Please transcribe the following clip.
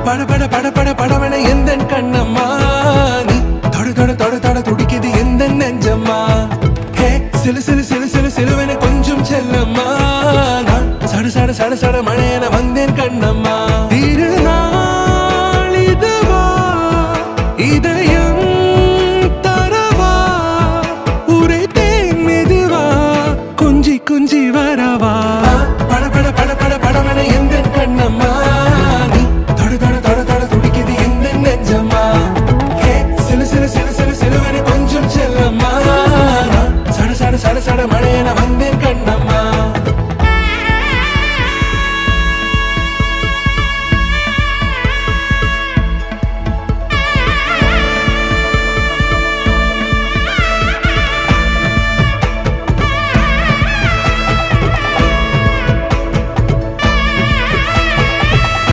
பட பட பட பட படவன எந்த கண்ணம்மா நீ தொட தொட தொட தொட துடிக்குது எந்த நெஞ்சம்மா ஹே சிலு சிலு சிலு சிலு சிலுவன கொஞ்சம் செல்லம்மா நான் சட சட சட சட மழையன வந்தேன் கண்ணம்மா